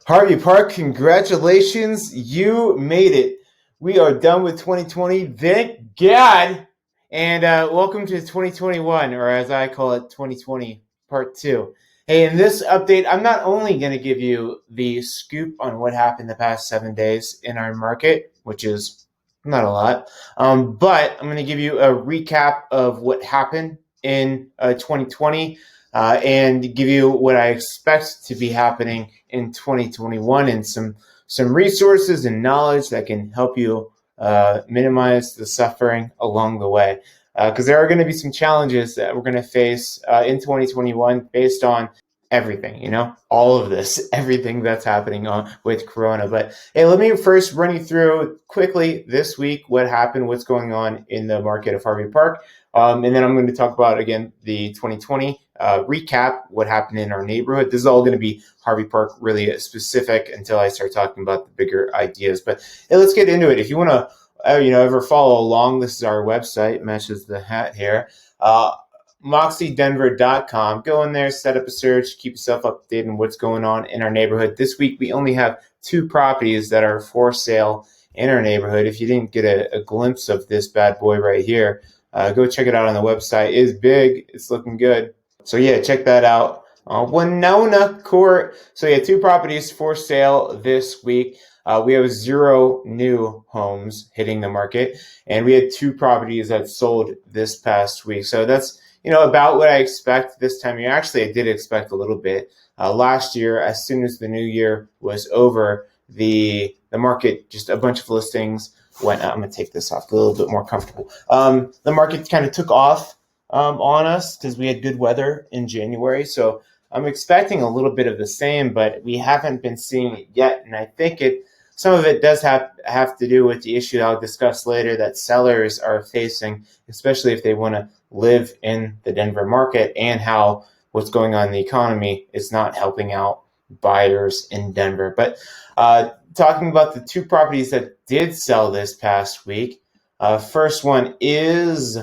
Harvey Park, congratulations. You made it. We are done with 2020. Thank God. And welcome to 2021, or as I call it, 2020 Part 2. Hey, in this update, I'm not only going to give you the scoop on what happened the past 7 days in our market, which is not a lot, but I'm going to give you a recap of what happened in 2020 and give you what I expect to be happening in 2021 and some resources and knowledge that can help you minimize the suffering along the way. Because there are going to be some challenges that we're going to face in 2021 based on everything, all of this, everything that's happening with Corona. But hey, let me first run you through quickly this week what happened, what's going on in the market of Harvey Park. And then I'm going to talk about, again, the 2020 recap, what happened in our neighborhood. This is all going to be Harvey Park really specific until I start talking about the bigger ideas. But hey, let's get into it. If you want to ever follow along, this is our website, matches the hat here. MoxieDenver.com. Go in there, set up a search, keep yourself updated on what's going on in our neighborhood. This week, we only have 2 properties that are for sale in our neighborhood. If you didn't get a glimpse of this bad boy right here, go check it out on the website. It's big. It's looking good. So yeah, check that out. Winona Court. So yeah, 2 properties for sale this week. We have 0 new homes hitting the market, and we had 2 properties that sold this past week. So that's about what I expect this time of year. Actually, I did expect a little bit. Last year, as soon as the new year was over, the market, just a bunch of listings went out. I'm going to take this off, a little bit more comfortable. The market kind of took off on us because we had good weather in January. So I'm expecting a little bit of the same, but we haven't been seeing it yet. And I think some of it does have to do with the issue I'll discuss later that sellers are facing, especially if they want to live in the Denver market, and how what's going on in the economy is not helping out buyers in Denver. But talking about the 2 properties that did sell this past week, first one is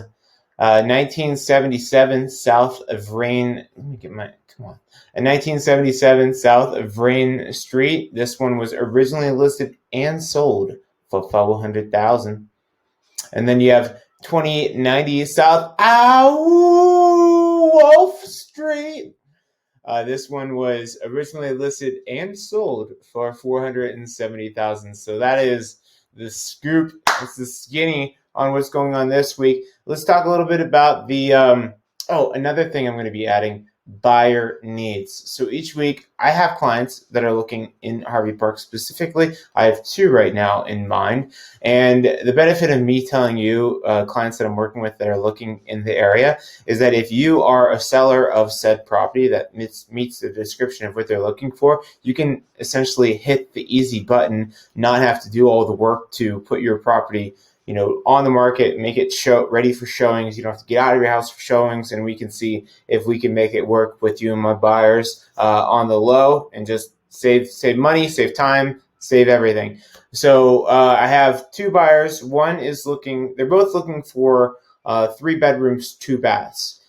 1977 south of Rain. Let me get my, come on. 1977 south of Rain Street. This one was originally listed and sold for $400,000. And then you have 2090 South Wolf Street. This one was originally listed and sold for $470,000. So that is the scoop. It's the skinny on what's going on this week. Let's talk a little bit about the another thing I'm going to be adding: buyer needs. So each week I have clients that are looking in Harvey Park specifically. I have 2 right now in mind. And the benefit of me telling you clients that I'm working with that are looking in the area is that if you are a seller of said property that meets the description of what they're looking for, you can essentially hit the easy button, not have to do all the work to put your property on the market, make it ready for showings. You don't have to get out of your house for showings, and we can see if we can make it work with you and my buyers on the low, and just save money, save time, save everything. So I have 2 buyers. One is they're both looking for 3 bedrooms, 2 baths.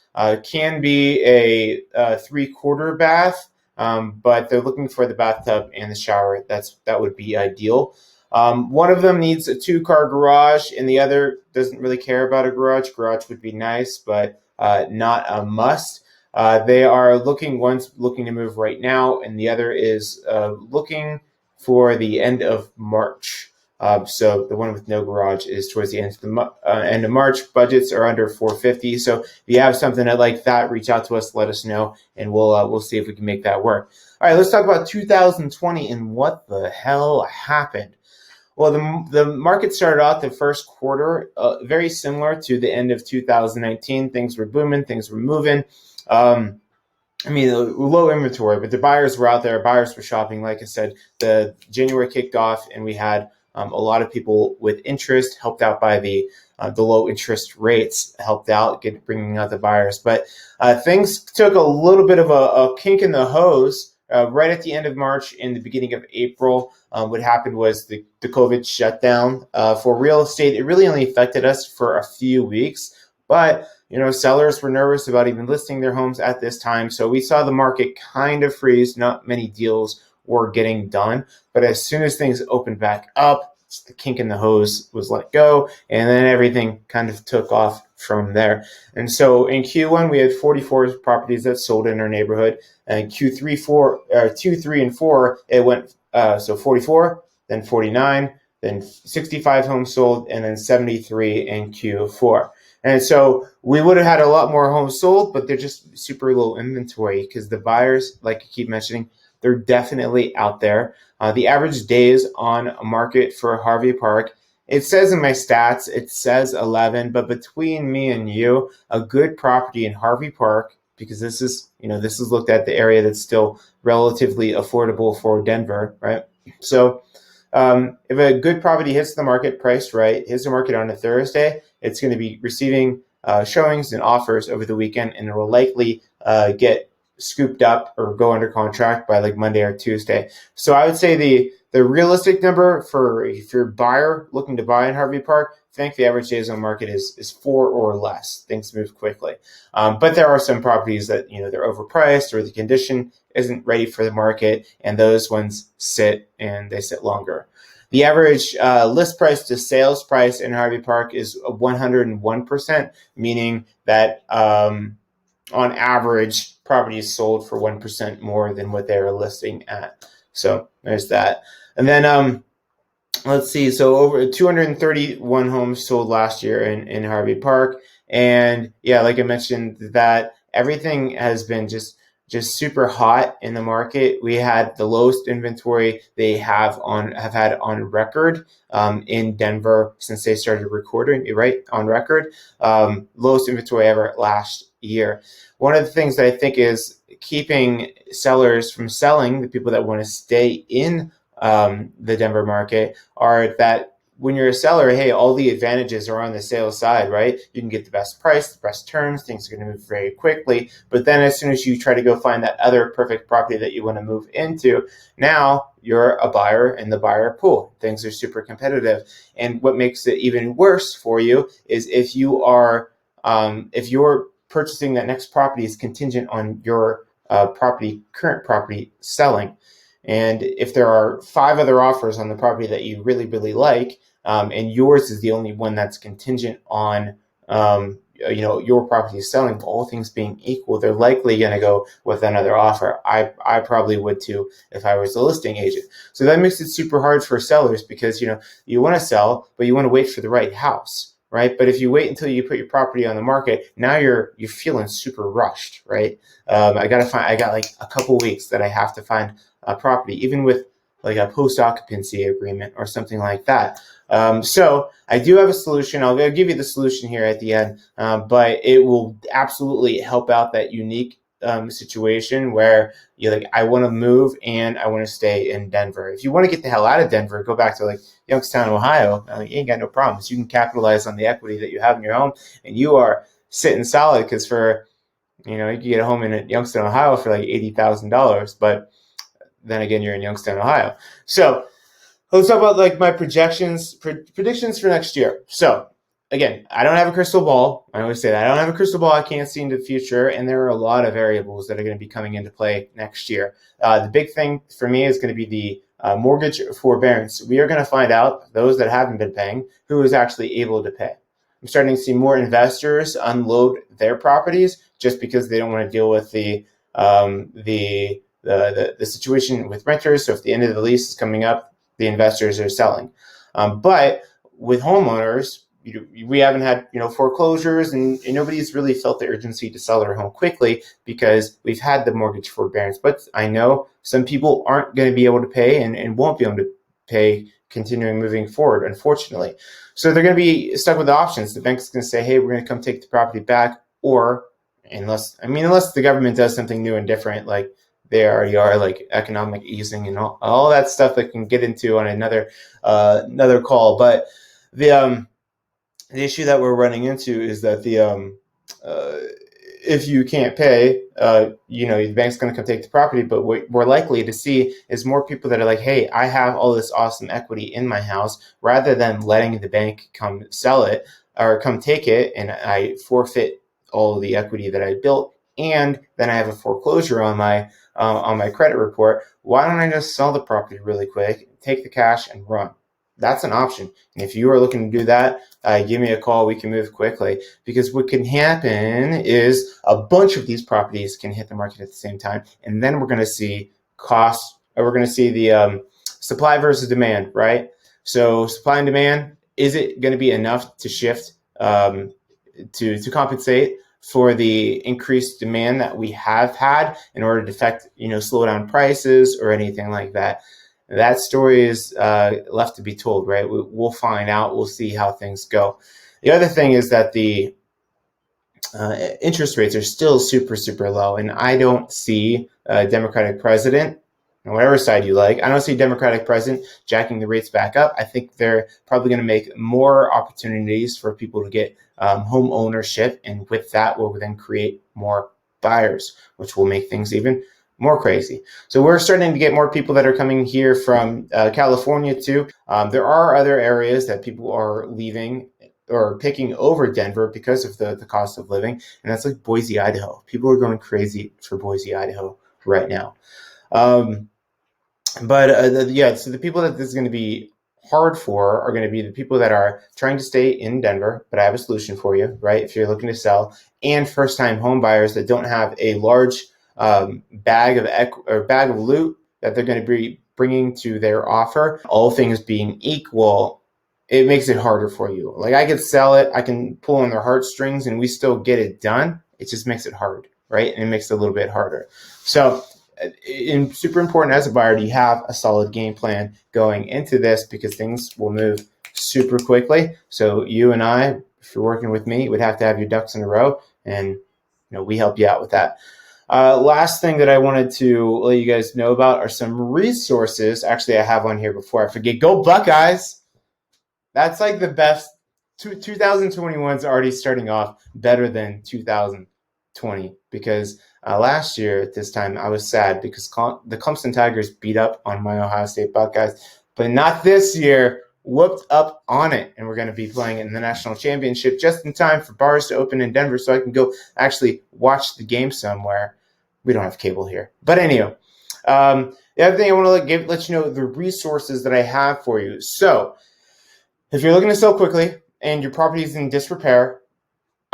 Can be a 3/4 bath, but they're looking for the bathtub and the shower. That would be ideal. One of them needs a 2-car garage, and the other doesn't really care about a garage. Garage would be nice, but not a must. One's looking to move right now, and the other is looking for the end of March. So the one with no garage is towards the end of March. Budgets are under $450. So if you have something like that, reach out to us, let us know, and we'll see if we can make that work. All right, let's talk about 2020 and what the hell happened. Well, the market started out the first quarter very similar to the end of 2019. Things were booming, things were moving. Low inventory, but the buyers were out there. Buyers were shopping. Like I said, the January kicked off, and we had a lot of people with interest, helped out by the low interest rates, helped out bringing out the buyers. But things took a little bit of a kink in the hose right at the end of March and the beginning of April. What happened was the COVID shutdown for real estate. It really only affected us for a few weeks, but sellers were nervous about even listing their homes at this time. So we saw the market kind of freeze. Not many deals were getting done. But as soon as things opened back up, the kink in the hose was let go, and then everything kind of took off from there. And so in Q1, we had 44 properties that sold in our neighborhood. And Q2, 3, and 4, it went so 44, then 49, then 65 homes sold, and then 73 in Q4. And so we would have had a lot more homes sold, but they're just super low inventory because the buyers, like I keep mentioning, they're definitely out there. The average days on market for Harvey Park, it says in my stats, it says 11, but between me and you, a good property in Harvey Park, because this is looked at the area that's still relatively affordable for Denver, right? So if a good property hits the market priced right, hits the market on a Thursday, it's going to be receiving showings and offers over the weekend, and it will likely get scooped up or go under contract by like Monday or Tuesday. So I would say the realistic number for if you're a buyer looking to buy in Harvey Park, I think the average days on market is 4 or less. Things move quickly. But there are some properties that, they're overpriced or the condition isn't ready for the market, and those ones sit and they sit longer. The average list price to sales price in Harvey Park is 101%, meaning that on average, properties sold for 1% more than what they are listing at. So there's that. And then let's see. So over 231 homes sold last year in Harvey Park. And yeah, like I mentioned, that everything has been just super hot in the market. We had the lowest inventory they have had on record in Denver since they started recording, right? On record, lowest inventory ever last year. One of the things that I think is keeping sellers from selling, the people that want to stay in the Denver market, are that when you're a seller, hey, all the advantages are on the sales side, right? You can get the best price, the best terms, things are going to move very quickly. But then as soon as you try to go find that other perfect property that you want to move into, now you're a buyer in the buyer pool. Things are super competitive. And what makes it even worse for you is if you're purchasing that next property is contingent on your current property selling. And if there are 5 other offers on the property that you really, really like, and yours is the only one that's contingent on, your property selling, all things being equal, they're likely going to go with another offer. I probably would too if I was a listing agent. So that makes it super hard for sellers because, you want to sell, but you want to wait for the right house, right? But if you wait until you put your property on the market, now you're feeling super rushed, right? I got like a couple weeks that I have to find a property, even with like a post-occupancy agreement or something like that. So I do have a solution. I'll give you the solution here at the end, but it will absolutely help out that unique situation where you're like, I want to move and I want to stay in Denver. If you want to get the hell out of Denver, go back to like Youngstown, Ohio. You ain't got no problems. You can capitalize on the equity that you have in your home, and you are sitting solid because for you can get a home in Youngstown, Ohio for like $80,000, but then again, you're in Youngstown, Ohio. So let's talk about like my predictions for next year. So again, I don't have a crystal ball. I always say that. I don't have a crystal ball. I can't see into the future. And there are a lot of variables that are going to be coming into play next year. The big thing for me is going to be the mortgage forbearance. We are going to find out, those that haven't been paying, who is actually able to pay. I'm starting to see more investors unload their properties just because they don't want to deal with the situation with renters. So if the end of the lease is coming up, the investors are selling. But with homeowners, we haven't had foreclosures, and nobody's really felt the urgency to sell their home quickly because we've had the mortgage forbearance. But I know some people aren't going to be able to pay and won't be able to pay continuing moving forward, unfortunately. So they're going to be stuck with the options. The bank's going to say, hey, we're going to come take the property back, or unless the government does something new and different, like they already are, like economic easing and all that stuff that can get into on another call. But the issue that we're running into is that if you can't pay, the bank's going to come take the property. But what we're likely to see is more people that are like, hey, I have all this awesome equity in my house, rather than letting the bank come sell it or come take it, and I forfeit all the equity that I built, and then I have a foreclosure on my on my credit report. Why don't I just sell the property really quick, take the cash, and run? That's an option. And if you are looking to do that, give me a call. We can move quickly, because what can happen is a bunch of these properties can hit the market at the same time, and then we're going to see costs. Or we're going to see the supply versus demand, right? So supply and demand, is it going to be enough to shift to compensate for the increased demand that we have had in order to affect, slow down prices or anything like that? That story is left to be told, right? We'll find out. We'll see how things go. The other thing is that the interest rates are still super, super low, and I don't see a Democratic president, on whatever side you like, I don't see a Democratic president jacking the rates back up. I think they're probably going to make more opportunities for people to get home ownership, and with that will then create more buyers, which will make things even more crazy. So we're starting to get more people that are coming here from California too. There are other areas that people are leaving or picking over Denver because of the cost of living, and that's like Boise, Idaho. People are going crazy for Boise, Idaho right now. So the people that this is going to be hard for are going to be the people that are trying to stay in Denver, but I have a solution for you, right? If you're looking to sell, and first-time home buyers that don't have a large bag of loot that they're going to be bringing to their offer. All things being equal, it makes it harder for you. Like, I could sell it, I can pull on their heartstrings, and we still get it done. It just makes it hard, right? And it makes it a little bit harder. So, super important as a buyer, do you have a solid game plan going into this, because things will move super quickly. So you and I, if you're working with me, would have to have your ducks in a row, and we help you out with that. Last thing that I wanted to let you guys know about are some resources. Actually, I have one here before I forget. Go Buckeyes! That's like the best. 2021 is already starting off better than 2020, because last year at this time I was sad because the Clemson Tigers beat up on my Ohio State Buckeyes, but not this year. Whooped up on it, and we're going to be playing in the national championship just in time for bars to open in Denver, so I can go actually watch the game somewhere. We don't have cable here, but anyway. The other thing I want to let you know the resources that I have for you. So, if you're looking to sell quickly and your property is in disrepair,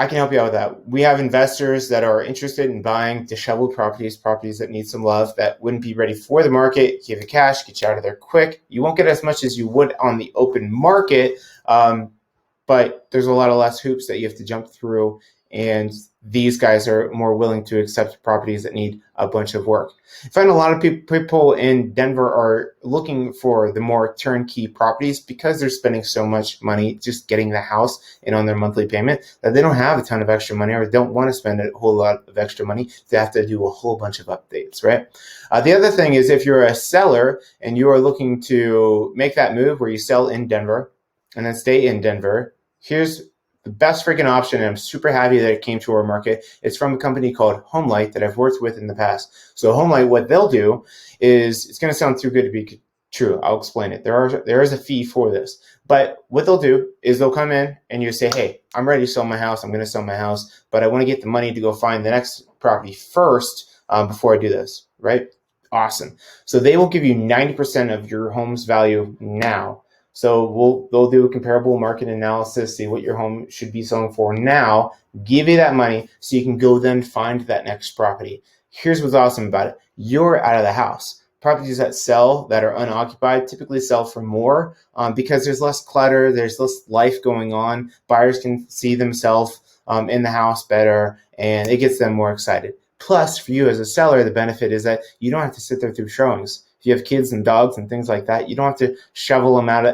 I can help you out with that. We have investors that are interested in buying disheveled properties that need some love, that wouldn't be ready for the market. Give you cash, get you out of there quick. You won't get as much as you would on the open market, but there's a lot of less hoops that you have to jump through, and these guys are more willing to accept properties that need a bunch of work. I find a lot of people in Denver are looking for the more turnkey properties because they're spending so much money just getting the house and on their monthly payment that they don't have a ton of extra money, or don't want to spend a whole lot of extra money to have to do a whole bunch of updates, right? The other thing is, if you're a seller and you are looking to make that move where you sell in Denver and then stay in Denver, here's the best freaking option, and I'm super happy that it came to our market. It's from a company called HomeLight that I've worked with in the past. So HomeLight, what they'll do is, it's going to sound too good to be true. I'll explain it. There is a fee for this, but what they'll do is they'll come in and you say, hey, I'm ready to sell my house. I'm going to sell my house, but I want to get the money to go find the next property first before I do this, right? Awesome. So they will give you 90% of your home's value now. So they'll do a comparable market analysis, see what your home should be selling for now, give you that money so you can go then find that next property. Here's what's awesome about it. You're out of the house. Properties that sell, that are unoccupied, typically sell for more because there's less clutter, there's less life going on. Buyers can see themselves in the house better, and it gets them more excited. Plus, for you as a seller, the benefit is that you don't have to sit there through showings. If you have kids and dogs and things like that, you don't have to shuffle them out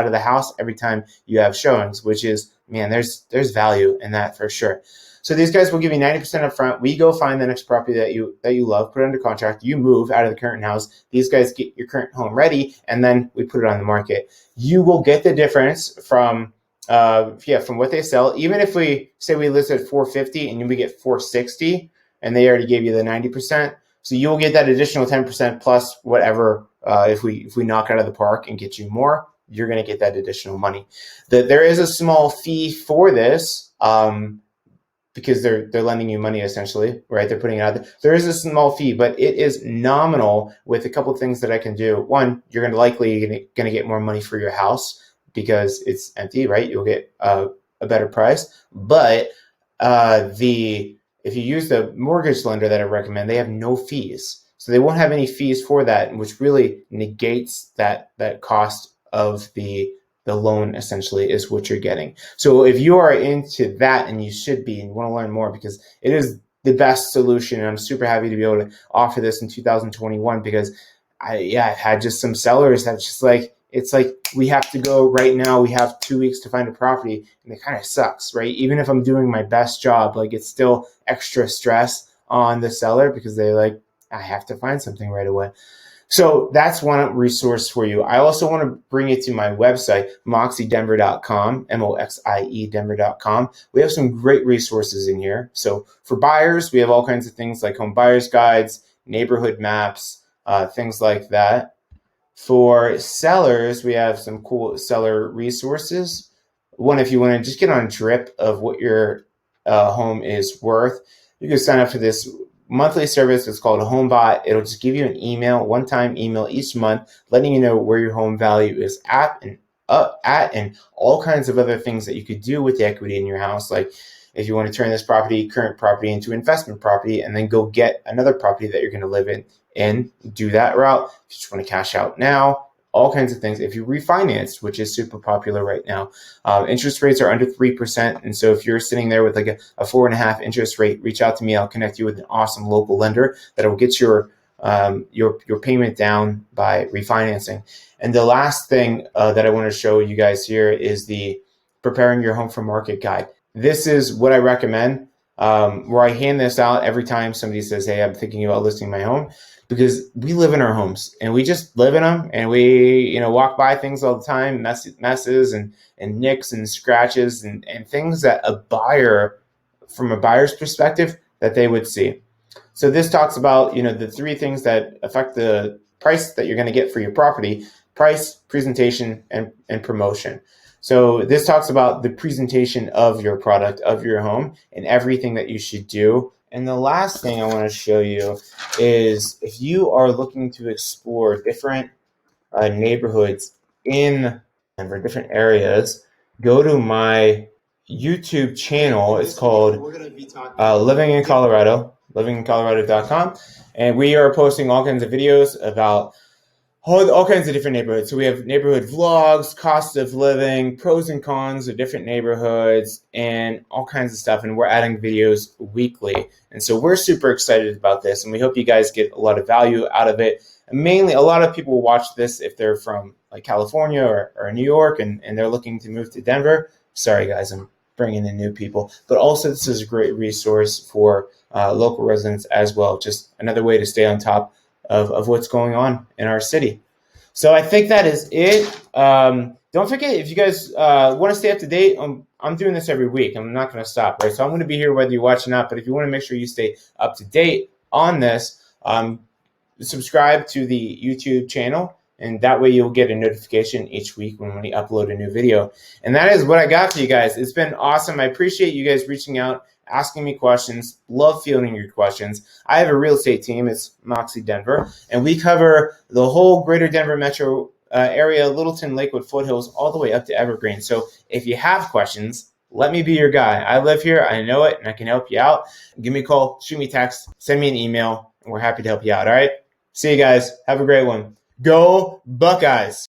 of the house every time you have showings, which is, man, there's value in that for sure. So these guys will give you 90% up front. We go find the next property that you love, put it under contract, you move out of the current house. These guys get your current home ready, and then we put it on the market. You will get the difference from what they sell. Even if we say we list at $450 and we get $460, and they already gave you the 90%. So you'll get that additional 10% plus whatever. If we knock out of the park and get you more, you're going to get that additional money. There is a small fee for this. because they're lending you money essentially, right? They're putting it out there. There is a small fee, but it is nominal with a couple of things that I can do. One, you're going to get more money for your house because it's empty, right? You'll get a better price. But the if you use the mortgage lender that I recommend, they have no fees. So they won't have any fees for that, which really negates that cost of the loan essentially is what you're getting. So if you are into that, and you should be, and you want to learn more because it is the best solution, and I'm super happy to be able to offer this in 2021 because I've had just some sellers that's just like, it's like we have to go right now. We have 2 weeks to find a property, and it kind of sucks, right? Even if I'm doing my best job, like it's still extra stress on the seller because they're like, I have to find something right away. So that's one resource for you. I also want to bring you to my website, moxiedenver.com, MOXIE Denver.com. We have some great resources in here. So for buyers, we have all kinds of things like home buyers guides, neighborhood maps, things like that. For sellers, we have some cool seller resources. One, if you want to just get on a drip of what your home is worth, you can sign up for this monthly service. It's called a HomeBot. It'll just give you an email, one-time email each month, letting you know where your home value is and all kinds of other things that you could do with the equity in your house. Like if you want to turn this current property into investment property, and then go get another property that you're going to live in and do that route. If you just want to cash out now, all kinds of things. If you refinance, which is super popular right now, interest rates are under 3%. And so if you're sitting there with like a 4.5 interest rate, reach out to me. I'll connect you with an awesome local lender that will get your payment down by refinancing. And the last thing that I want to show you guys here is the preparing your home for market guide. This is what I recommend, where I hand this out every time somebody says, hey, I'm thinking about listing my home, because we live in our homes and we just live in them, and we walk by things all the time, messes and nicks and scratches and things that a buyer, from a buyer's perspective, that they would see. So this talks about the three things that affect the price that you're going to get for your property: price, presentation, and promotion. So this talks about the presentation of your product, of your home, and everything that you should do. And the last thing I want to show you is, if you are looking to explore different neighborhoods in Denver, different areas, go to my YouTube channel. It's called Living in Colorado, livingincolorado.com. And we are posting all kinds of videos about all kinds of different neighborhoods. So we have neighborhood vlogs, cost of living, pros and cons of different neighborhoods, and all kinds of stuff. And we're adding videos weekly. And so we're super excited about this, and we hope you guys get a lot of value out of it. And mainly, a lot of people watch this if they're from like California or New York, and they're looking to move to Denver. Sorry, guys, I'm bringing in new people. But also, this is a great resource for local residents as well. Just another way to stay on top of what's going on in our city. So I think that is it. Don't forget, if you guys want to stay up to date, I'm doing this every week. I'm not going to stop, right? So I'm going to be here whether you watch or not. But if you want to make sure you stay up to date on this, subscribe to the YouTube channel, and that way you'll get a notification each week when we upload a new video. And that is what I got for you guys. It's been awesome. I appreciate you guys reaching out, asking me questions. Love fielding your questions. I have a real estate team. It's Moxie Denver, and we cover the whole greater Denver metro area, Littleton, Lakewood, Foothills, all the way up to Evergreen. So if you have questions, let me be your guy. I live here. I know it, and I can help you out. Give me a call, shoot me a text, send me an email, and we're happy to help you out. All right? See you guys. Have a great one. Go Buckeyes.